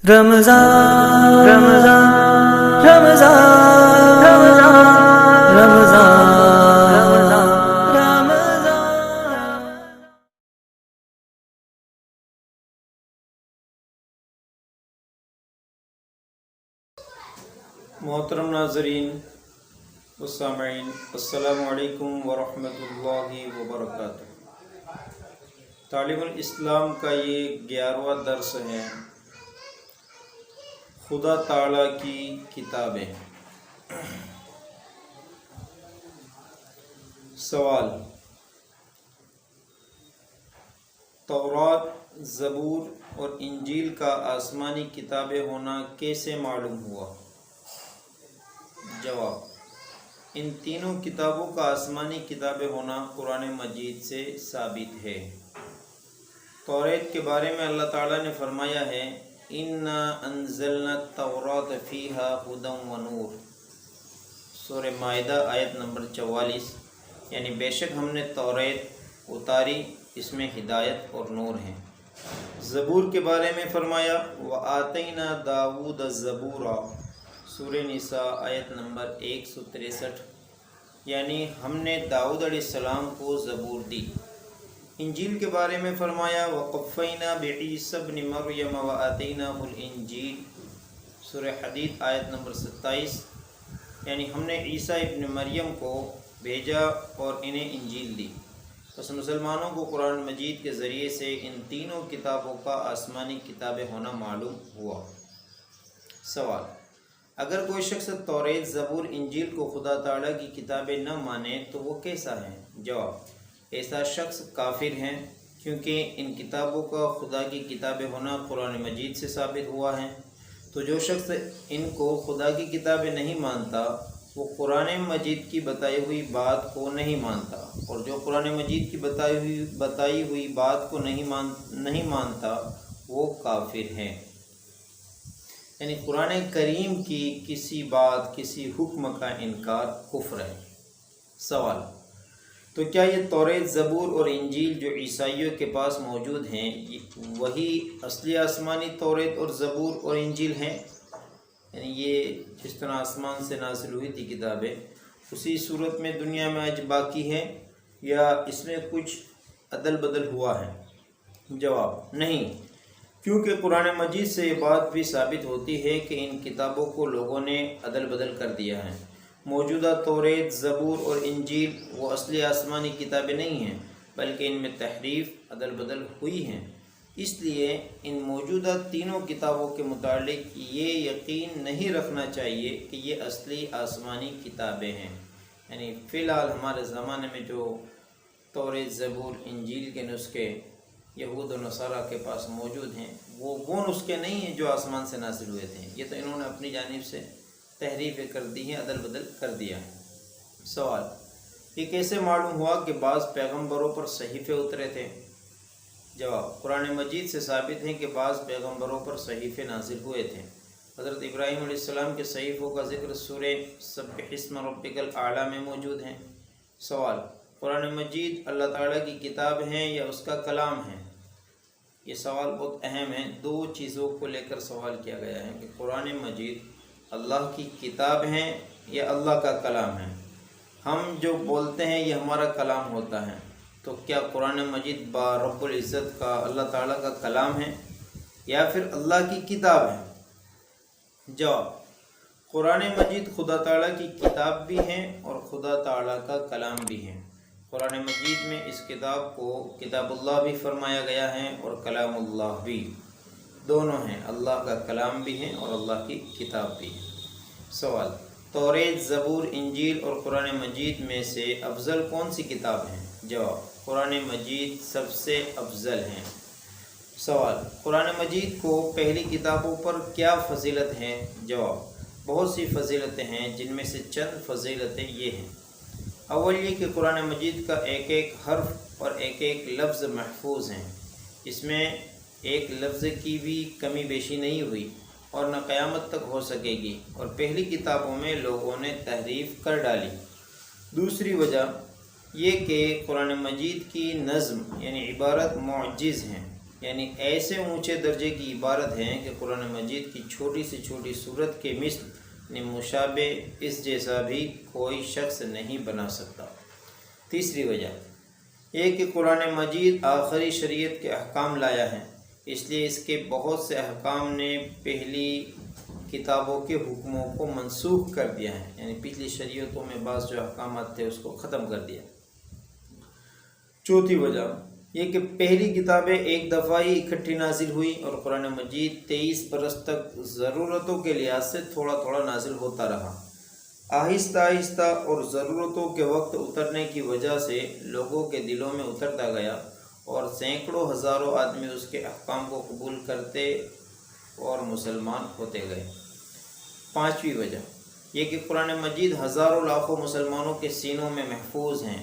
رمضان رمضان رمضان رمضان رمضان رمضان۔ محترم ناظرین و سامعین، السلام علیکم ورحمۃ اللہ وبرکاتہ۔ تعلیم الاسلام کا یہ 11واں درس ہے، خدا تعالیٰ کی کتابیں۔ سوال: تورات، زبور اور انجیل کا آسمانی کتابیں ہونا کیسے معلوم ہوا؟ جواب: ان تینوں کتابوں کا آسمانی کتابیں ہونا قرآن مجید سے ثابت ہے۔ توریت کے بارے میں اللہ تعالیٰ نے فرمایا ہے، اِنَّا أَنزَلْنَا التَّوْرَاةَ فِيهَا هُدًى وَنُورٌ، سورہ مائدہ آیت نمبر 44، یعنی بے شک ہم نے توریت اتاری، اس میں ہدایت اور نور ہیں۔ زبور کے بارے میں فرمایا، وَآتَيْنَا دَاوُودَ الزَّبُورَ، سورہ نساء آیت نمبر 163، یعنی ہم نے داؤد علیہ السلام کو زبور دی۔ انجیل کے بارے میں فرمایا، وَقَفَّيْنَا بِعِيسَى ابْنِ مَرْيَمَ وَآتَيْنَاهُ الْإِنجِيلَ، سورہ حدید آیت نمبر 27، یعنی ہم نے عیسیٰ ابن مریم کو بھیجا اور انہیں انجیل دی۔ بس مسلمانوں کو قرآن مجید کے ذریعے سے ان تینوں کتابوں کا آسمانی کتابیں ہونا معلوم ہوا۔ سوال: اگر کوئی شخص توریت، زبور، انجیل کو خدا تعالیٰ کی کتابیں نہ مانے تو وہ کیسا ہے؟ جواب: ایسا شخص کافر ہے، کیونکہ ان کتابوں کا خدا کی کتابیں ہونا قرآن مجید سے ثابت ہوا ہے۔ تو جو شخص ان کو خدا کی کتابیں نہیں مانتا وہ قرآن مجید کی بتائی ہوئی بات کو نہیں مانتا، اور جو قرآن مجید کی بتائی ہوئی بات کو نہیں مانتا وہ کافر ہے۔ یعنی قرآن کریم کی کسی بات، کسی حکم کا انکار کفر ہے۔ سوال: تو کیا یہ توریت، زبور اور انجیل جو عیسائیوں کے پاس موجود ہیں وہی اصلی آسمانی توریت اور زبور اور انجیل ہیں؟ یعنی یہ جس طرح آسمان سے نازل ہوئی تھی کتابیں اسی صورت میں دنیا میں آج باقی ہے، یا اس میں کچھ عدل بدل ہوا ہے؟ جواب: نہیں، کیونکہ قرآن مجید سے یہ بات بھی ثابت ہوتی ہے کہ ان کتابوں کو لوگوں نے عدل بدل کر دیا ہے۔ موجودہ توریت، زبور اور انجیل وہ اصلی آسمانی کتابیں نہیں ہیں، بلکہ ان میں تحریف، عدل بدل ہوئی ہیں۔ اس لیے ان موجودہ تینوں کتابوں کے متعلق یہ یقین نہیں رکھنا چاہیے کہ یہ اصلی آسمانی کتابیں ہیں۔ یعنی فی الحال ہمارے زمانے میں جو توریت، زبور، انجیل کے نسخے یہود و نصارہ کے پاس موجود ہیں وہ نسخے نہیں ہیں جو آسمان سے نازل ہوئے تھے، یہ تو انہوں نے اپنی جانب سے تحریفیں کر دی ہیں، عدل بدل کر دیا ہے۔ سوال: یہ کیسے معلوم ہوا کہ بعض پیغمبروں پر صحیفے اترے تھے؟ جواب: قرآن مجید سے ثابت ہے کہ بعض پیغمبروں پر صحیفے نازل ہوئے تھے۔ حضرت ابراہیم علیہ السلام کے صحیفوں کا ذکر سورہ سبح اسم ربک الاعلی میں موجود ہے۔ سوال: قرآن مجید اللہ تعالیٰ کی کتاب ہے یا اس کا کلام ہے؟ یہ سوال بہت اہم ہے۔ دو چیزوں کو لے کر سوال کیا گیا ہے کہ قرآن مجید اللہ کی کتاب ہے یا اللہ کا کلام ہے۔ ہم جو بولتے ہیں یہ ہمارا کلام ہوتا ہے، تو کیا قرآن مجید با رب العزت کا، اللہ تعالیٰ کا کلام ہے یا پھر اللہ کی کتاب ہے؟ جواب: قرآن مجید خدا تعالیٰ کی کتاب بھی ہے اور خدا تعالیٰ کا کلام بھی ہے۔ قرآن مجید میں اس کتاب کو کتاب اللہ بھی فرمایا گیا ہے اور کلام اللہ بھی، دونوں ہیں، اللہ کا کلام بھی ہے اور اللہ کی کتاب بھی ہے۔ سوال: توریت، زبور، انجیل اور قرآن مجید میں سے افضل کون سی کتاب ہے؟ جواب: قرآن مجید سب سے افضل ہے۔ سوال: قرآن مجید کو پہلی کتابوں پر کیا فضیلت ہے؟ جواب: بہت سی فضیلتیں ہیں، جن میں سے چند فضیلتیں یہ ہیں۔ اول یہ کہ قرآن مجید کا ایک ایک حرف اور ایک ایک لفظ محفوظ ہیں، اس میں ایک لفظ کی بھی کمی بیشی نہیں ہوئی اور نہ قیامت تک ہو سکے گی، اور پہلی کتابوں میں لوگوں نے تحریف کر ڈالی۔ دوسری وجہ یہ کہ قرآن مجید کی نظم یعنی عبارت معجز ہیں، یعنی ایسے اونچے درجے کی عبارت ہیں کہ قرآن مجید کی چھوٹی سے چھوٹی صورت کے مثل یعنی مشابہ اس جیسا بھی کوئی شخص نہیں بنا سکتا۔ تیسری وجہ یہ کہ قرآن مجید آخری شریعت کے احکام لایا ہے، اس لیے اس کے بہت سے احکام نے پہلی کتابوں کے حکموں کو منسوخ کر دیا ہے، یعنی پچھلی شریعتوں میں بعض جو احکامات تھے اس کو ختم کر دیا۔ چوتھی وجہ یہ کہ پہلی کتابیں ایک دفعہ ہی اکٹھی نازل ہوئی اور قرآن مجید 23 برس تک ضرورتوں کے لحاظ سے تھوڑا تھوڑا نازل ہوتا رہا۔ آہستہ آہستہ اور ضرورتوں کے وقت اترنے کی وجہ سے لوگوں کے دلوں میں اترتا گیا اور سینکڑوں ہزاروں آدمی اس کے احکام کو قبول کرتے اور مسلمان ہوتے گئے۔ پانچویں وجہ یہ کہ قرآن مجید ہزاروں لاکھوں مسلمانوں کے سینوں میں محفوظ ہیں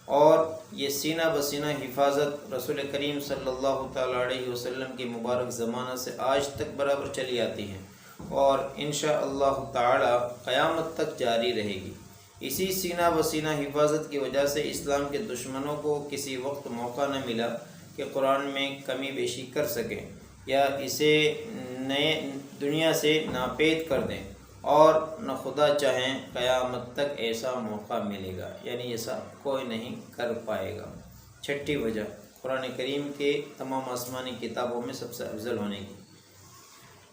اور یہ سینہ بسینہ حفاظت رسول کریم صلی اللہ تعالیٰ علیہ وسلم کے مبارک زمانہ سے آج تک برابر چلی آتی ہیں اور انشاءاللہ تعالی قیامت تک جاری رہے گی۔ اسی سینہ بسینہ حفاظت کی وجہ سے اسلام کے دشمنوں کو کسی وقت موقع نہ ملا کہ قرآن میں کمی بیشی کر سکیں یا اسے نئے دنیا سے ناپید کر دیں، اور نہ خدا چاہیں قیامت تک ایسا موقع ملے گا، یعنی ایسا کوئی نہیں کر پائے گا۔ چھٹی وجہ قرآن کریم کے تمام آسمانی کتابوں میں سب سے افضل ہونے کی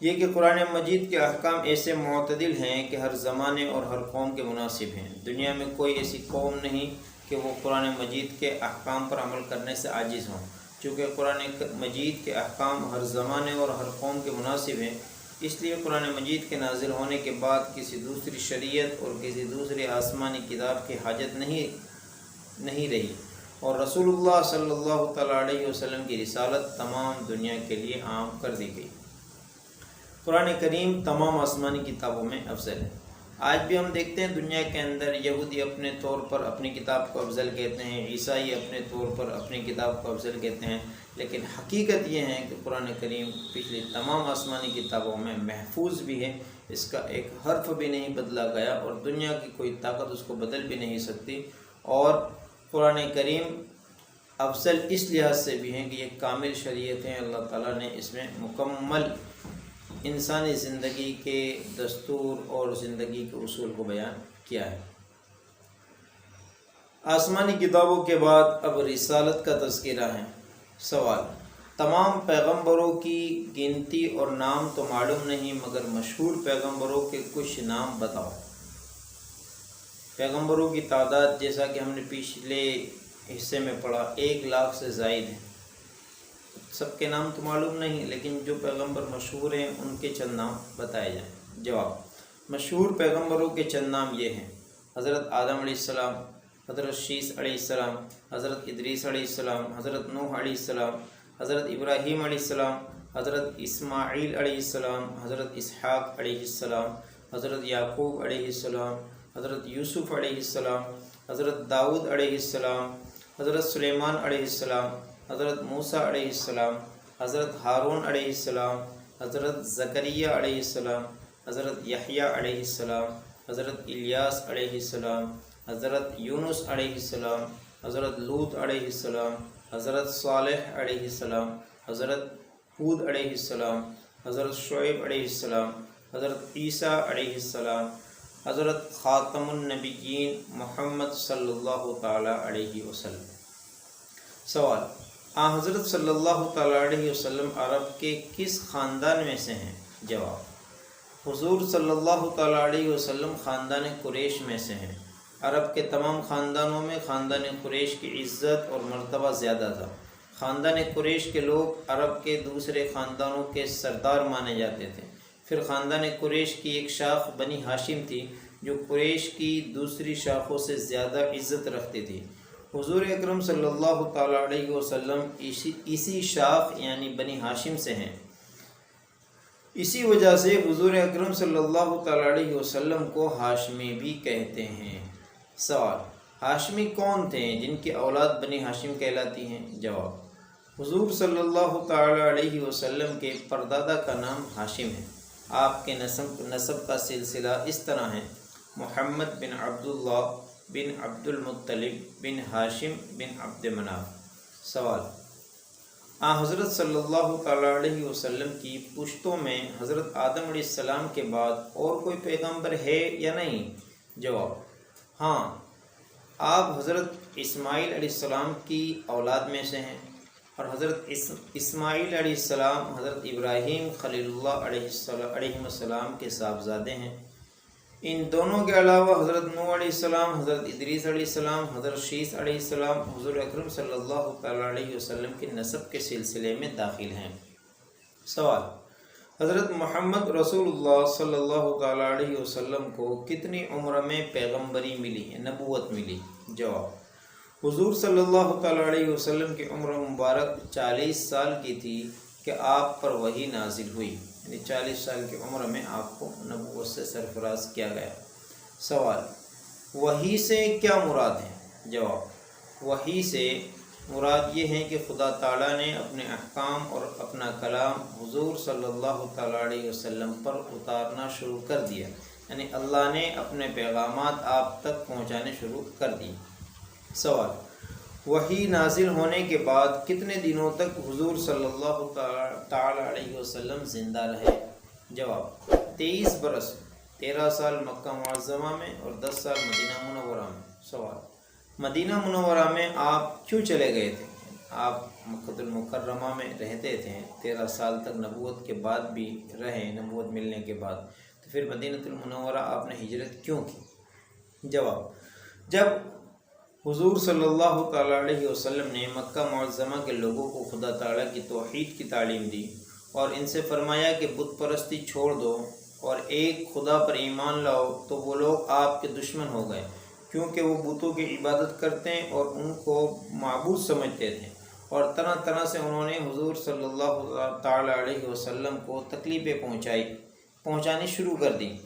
یہ کہ قرآن مجید کے احکام ایسے معتدل ہیں کہ ہر زمانے اور ہر قوم کے مناسب ہیں۔ دنیا میں کوئی ایسی قوم نہیں کہ وہ قرآن مجید کے احکام پر عمل کرنے سے عاجز ہوں۔ چونکہ قرآن مجید کے احکام ہر زمانے اور ہر قوم کے مناسب ہیں، اس لیے قرآن مجید کے نازل ہونے کے بعد کسی دوسری شریعت اور کسی دوسری آسمانی کتاب کی حاجت نہیں رہی، اور رسول اللہ صلی اللہ تعالیٰ علیہ وسلم کی رسالت تمام دنیا کے لیے عام کر دی گئی۔ قرآن کریم تمام آسمانی کتابوں میں افضل ہے۔ آج بھی ہم دیکھتے ہیں دنیا کے اندر یہودی اپنے طور پر اپنی کتاب کو افضل کہتے ہیں، عیسائی اپنے طور پر اپنی کتاب کو افضل کہتے ہیں، لیکن حقیقت یہ ہے کہ قرآن کریم پچھلی تمام آسمانی کتابوں میں محفوظ بھی ہے، اس کا ایک حرف بھی نہیں بدلا گیا اور دنیا کی کوئی طاقت اس کو بدل بھی نہیں سکتی۔ اور قرآن کریم افضل اس لحاظ سے بھی ہیں کہ یہ کامل شریعت ہیں، اللہ تعالیٰ نے اس میں مکمل انسانی زندگی کے دستور اور زندگی کے اصول کو بیان کیا ہے۔ آسمانی کتابوں کے بعد اب رسالت کا تذکرہ ہے۔ سوال: تمام پیغمبروں کی گنتی اور نام تو معلوم نہیں، مگر مشہور پیغمبروں کے کچھ نام بتاؤ۔ پیغمبروں کی تعداد جیسا کہ ہم نے پچھلے حصے میں پڑھا 1 لاکھ سے زائد ہے۔ سب کے نام تو معلوم نہیں، لیکن جو پیغمبر مشہور ہیں ان کے چند نام بتائے جائیں۔ جواب: مشہور پیغمبروں کے چند نام یہ ہیں: حضرت آدم علیہ السلام، حضرت شیس علیہ السلام، حضرت ادریس علیہ السلام، حضرت نوح علیہ السلام، حضرت ابراہیم علیہ السلام، حضرت اسماعیل علیہ السلام، حضرت اسحاق علیہ السلام، حضرت یعقوب علیہ السلام، حضرت یوسف علیہ السلام، حضرت داؤد علیہ السلام، حضرت سلیمان علیہ السلام، حضرت موسیٰ علیہ السلام، حضرت ہارون علیہ السلام، حضرت زکریا علیہ السلام، حضرت یحییٰ علیہ السلام، حضرت الیاس علیہ السلام، حضرت یونس علیہ السلام، حضرت لوط علیہ السلام، حضرت صالح علیہ السلام، حضرت ہود علیہ السلام، حضرت شعیب علیہ السلام، حضرت عیسیٰ علیہ السلام، حضرت خاتم النبیین محمد صلی اللہ تعالیٰ علیہ وسلم۔ سوال: حضرت صلی اللہ تعالیٰ علیہ وسلم عرب کے کس خاندان میں سے ہیں؟ جواب: حضور صلی اللہ تعالیٰ علیہ وسلم خاندان قریش میں سے ہیں۔ عرب کے تمام خاندانوں میں خاندان قریش کی عزت اور مرتبہ زیادہ تھا۔ خاندان قریش کے لوگ عرب کے دوسرے خاندانوں کے سردار مانے جاتے تھے۔ پھر خاندان قریش کی ایک شاخ بنی ہاشم تھی جو قریش کی دوسری شاخوں سے زیادہ عزت رکھتی تھی۔ حضور اکرم صلی اللہ تعالیٰ علیہ وسلم اسی شاخ یعنی بنی ہاشم سے ہیں۔ اسی وجہ سے حضور اکرم صلی اللہ تعالیٰ علیہ وسلم کو ہاشمی بھی کہتے ہیں۔ سوال: ہاشمی کون تھے جن کی اولاد بنی ہاشم کہلاتی ہیں؟ جواب: حضور صلی اللہ تعالیٰ علیہ وسلم کے پردادا کا نام ہاشم ہے۔ آپ کے نسب کا سلسلہ اس طرح ہے: محمد بن عبداللہ بن عبد المطلب بن ہاشم بن عبد مناف۔ سوال: حضرت صلی اللہ تعالیٰ علیہ وسلم کی پشتوں میں حضرت آدم علیہ السلام کے بعد اور کوئی پیغمبر ہے یا نہیں؟ جواب: ہاں، آپ حضرت اسماعیل علیہ السلام کی اولاد میں سے ہیں، اور حضرت اسماعیل علیہ السلام حضرت ابراہیم خلیل اللہ علیہ السلام کے صاحبزادے ہیں۔ ان دونوں کے علاوہ حضرت نوح علیہ السلام، حضرت ادریس علیہ السلام، حضرت شیث علیہ السلام حضور اکرم صلی اللہ تعالیٰ علیہ وسلم کے نسب کے سلسلے میں داخل ہیں۔ سوال: حضرت محمد رسول اللہ صلی اللہ تعالیٰ علیہ وسلم کو کتنی عمر میں پیغمبری ملی، نبوت ملی؟ جواب: حضور صلی اللہ تعالیٰ علیہ وسلم کی عمر مبارک 40 سال کی تھی کہ آپ پر وحی نازل ہوئی، یعنی 40 سال کی عمر میں آپ کو نبوت سے سرفراز کیا گیا۔ سوال: وحی سے کیا مراد ہے؟ جواب: وحی سے مراد یہ ہے کہ خدا تعالیٰ نے اپنے احکام اور اپنا کلام حضور صلی اللہ تعالیٰ علیہ وسلم پر اتارنا شروع کر دیا، یعنی اللہ نے اپنے پیغامات آپ تک پہنچانے شروع کر دی۔ سوال: وحی نازل ہونے کے بعد کتنے دنوں تک حضور صلی اللہ تعالیٰ علیہ وسلم زندہ رہے؟ جواب: 23 برس، 13 سال مکہ معظمہ میں اور 10 سال مدینہ منورہ میں۔ سوال: مدینہ منورہ میں آپ کیوں چلے گئے تھے؟ آپ مکہ المکرمہ میں رہتے تھے، 13 سال تک نبوت کے بعد بھی رہے، نبوت ملنے کے بعد، تو پھر مدینہ المنورہ آپ نے ہجرت کیوں کی؟ جواب: جب حضور صلی اللہ تعالیٰ علیہ وسلم نے مکہ معظمہ کے لوگوں کو خدا تعالیٰ کی توحید کی تعلیم دی اور ان سے فرمایا کہ بت پرستی چھوڑ دو اور ایک خدا پر ایمان لاؤ، تو وہ لوگ آپ کے دشمن ہو گئے، کیونکہ وہ بتوں کی عبادت کرتے اور ان کو معبود سمجھتے تھے، اور طرح طرح سے انہوں نے حضور صلی اللہ تعالیٰ علیہ وسلم کو تکلیفیں پہنچانی شروع کر دی۔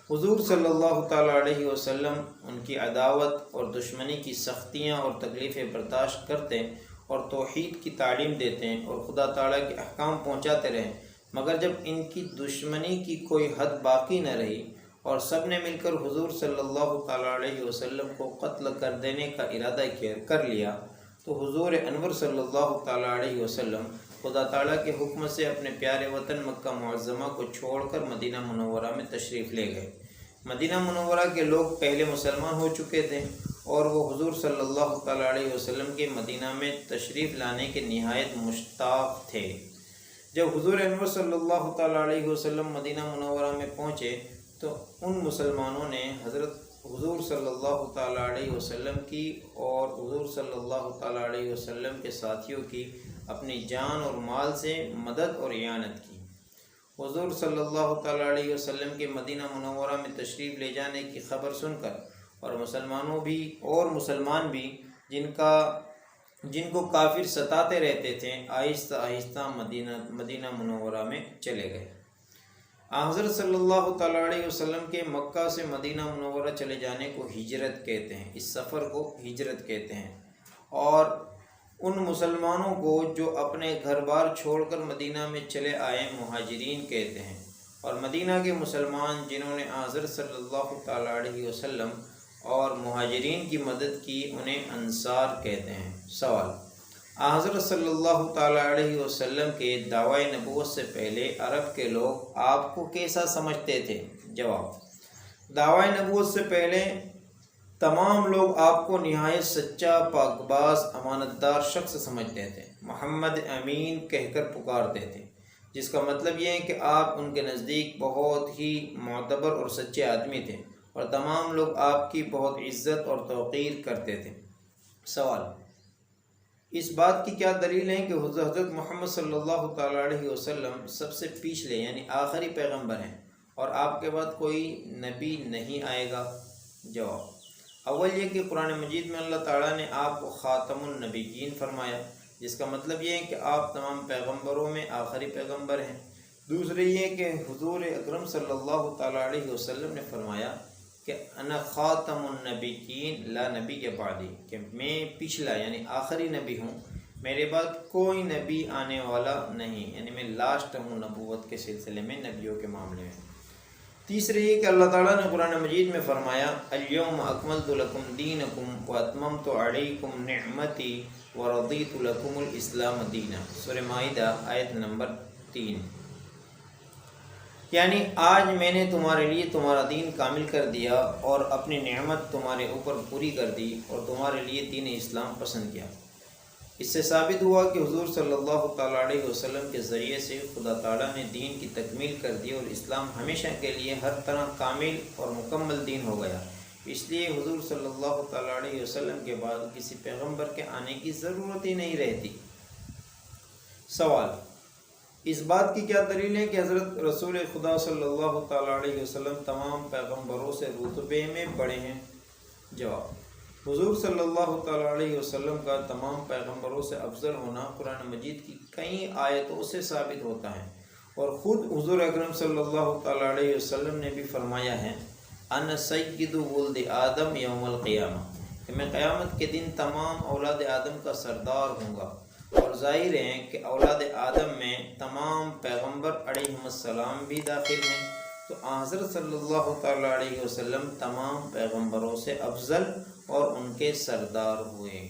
حضور صلی اللہ تعالیٰ علیہ وسلم ان کی عداوت اور دشمنی کی سختیاں اور تکلیفیں برداشت کرتے اور توحید کی تعلیم دیتے اور خدا تعالیٰ کے احکام پہنچاتے رہے، مگر جب ان کی دشمنی کی کوئی حد باقی نہ رہی اور سب نے مل کر حضور صلی اللہ تعالیٰ علیہ وسلم کو قتل کر دینے کا ارادہ کر لیا، تو حضور انور صلی اللہ تعالیٰ علیہ وسلم خدا تعالیٰ کے حکم سے اپنے پیارے وطن مکہ معظمہ کو چھوڑ کر مدینہ منورہ میں تشریف لے گئے۔ مدینہ منورہ کے لوگ پہلے مسلمان ہو چکے تھے اور وہ حضور صلی اللہ تعالیٰ علیہ وسلم کے مدینہ میں تشریف لانے کے نہایت مشتاق تھے۔ جب حضور انور صلی اللہ تعالیٰ علیہ وسلم مدینہ منورہ میں پہنچے تو ان مسلمانوں نے حضور صلی اللہ تعالیٰ علیہ وسلم کی اور حضور صلی اللہ تعالیٰ علیہ وسلم کے ساتھیوں کی اپنی جان اور مال سے مدد اور اعانت کی۔ حضور صلی اللہ تعالیٰ علیہ وسلم کے مدینہ منورہ میں تشریف لے جانے کی خبر سن کر اور مسلمان بھی جن کو کافر ستاتے رہتے تھے، آہستہ آہستہ مدینہ منورہ میں چلے گئے۔ حضرت صلی اللہ تعالیٰ علیہ وسلم کے مکہ سے مدینہ منورہ چلے جانے کو ہجرت کہتے ہیں، اس سفر کو ہجرت کہتے ہیں، اور ان مسلمانوں کو جو اپنے گھر بار چھوڑ کر مدینہ میں چلے آئے مہاجرین کہتے ہیں، اور مدینہ کے مسلمان جنہوں نے حضرت صلی اللہ تعالیٰ علیہ وسلم اور مہاجرین کی مدد کی انہیں انصار کہتے ہیں۔ سوال: حضرت صلی اللہ تعالیٰ علیہ وسلم کے دعوی نبوت سے پہلے عرب کے لوگ آپ کو کیسا سمجھتے تھے؟ جواب: دعوی نبوت سے پہلے تمام لوگ آپ کو نہایت سچا، پاک باز، امانت دار شخص سمجھتے تھے، محمد امین کہہ کر پکارتے تھے، جس کا مطلب یہ ہے کہ آپ ان کے نزدیک بہت ہی معتبر اور سچے آدمی تھے، اور تمام لوگ آپ کی بہت عزت اور توقیر کرتے تھے۔ سوال: اس بات کی کیا دلیل ہے کہ حضرت محمد صلی اللہ تعالیٰ علیہ وسلم سب سے پچھلے یعنی آخری پیغمبر ہیں اور آپ کے بعد کوئی نبی نہیں آئے گا؟ جواب: اول یہ کہ قرآن مجید میں اللہ تعالیٰ نے آپ کو خاتم النبیین فرمایا، جس کا مطلب یہ ہے کہ آپ تمام پیغمبروں میں آخری پیغمبر ہیں۔ دوسرے یہ کہ حضور اکرم صلی اللہ تعالیٰ علیہ وسلم نے فرمایا کہ انا خاتم النبیین لا نبی بعدی، کہ میں پچھلا یعنی آخری نبی ہوں، میرے بعد کوئی نبی آنے والا نہیں، یعنی میں لاسٹ ہوں نبوت کے سلسلے میں، نبیوں کے معاملے میں۔ تیسرے یہ کہ اللہ تعالیٰ نے قرآن مجید میں فرمایا الیوم اکملت لکم دینکم واتممت علیکم نعمتی ورضیت لکم الاسلام دینا، سورہ مائدہ آیت نمبر 3۔ یعنی آج میں نے تمہارے لیے تمہارا دین کامل کر دیا اور اپنی نعمت تمہارے اوپر پوری کر دی اور تمہارے لیے دین اسلام پسند کیا۔ اس سے ثابت ہوا کہ حضور صلی اللہ تعالیٰ علیہ وسلم کے ذریعے سے خدا تعالیٰ نے دین کی تکمیل کر دی اور اسلام ہمیشہ کے لیے ہر طرح کامل اور مکمل دین ہو گیا۔ اس لیے حضور صلی اللہ تعالیٰ علیہ وسلم کے بعد کسی پیغمبر کے آنے کی ضرورت ہی نہیں رہتی۔ سوال: اس بات کی کیا دلیل ہے کہ حضرت رسول خدا صلی اللہ تعالیٰ علیہ وسلم تمام پیغمبروں سے رتبے میں بڑے ہیں؟ جواب: حضور صلی اللہ تعالیٰ علیہ وسلم کا تمام پیغمبروں سے افضل ہونا قرآن مجید کی کئی آیتوں سے ثابت ہوتا ہے، اور خود حضور اکرم صلی اللہ تعالیٰ علیہ وسلم نے بھی فرمایا ہے انا سید ولد آدم یوم القیامہ، کہ میں قیامت کے دن تمام اولاد آدم کا سردار ہوں گا۔ اور ظاہر ہے کہ اولاد آدم میں تمام پیغمبر علیہ السلام بھی داخل ہیں، تو حضرت صلی اللہ تعالیٰ علیہ وسلم تمام پیغمبروں سے افضل اور ان کے سردار ہوئے۔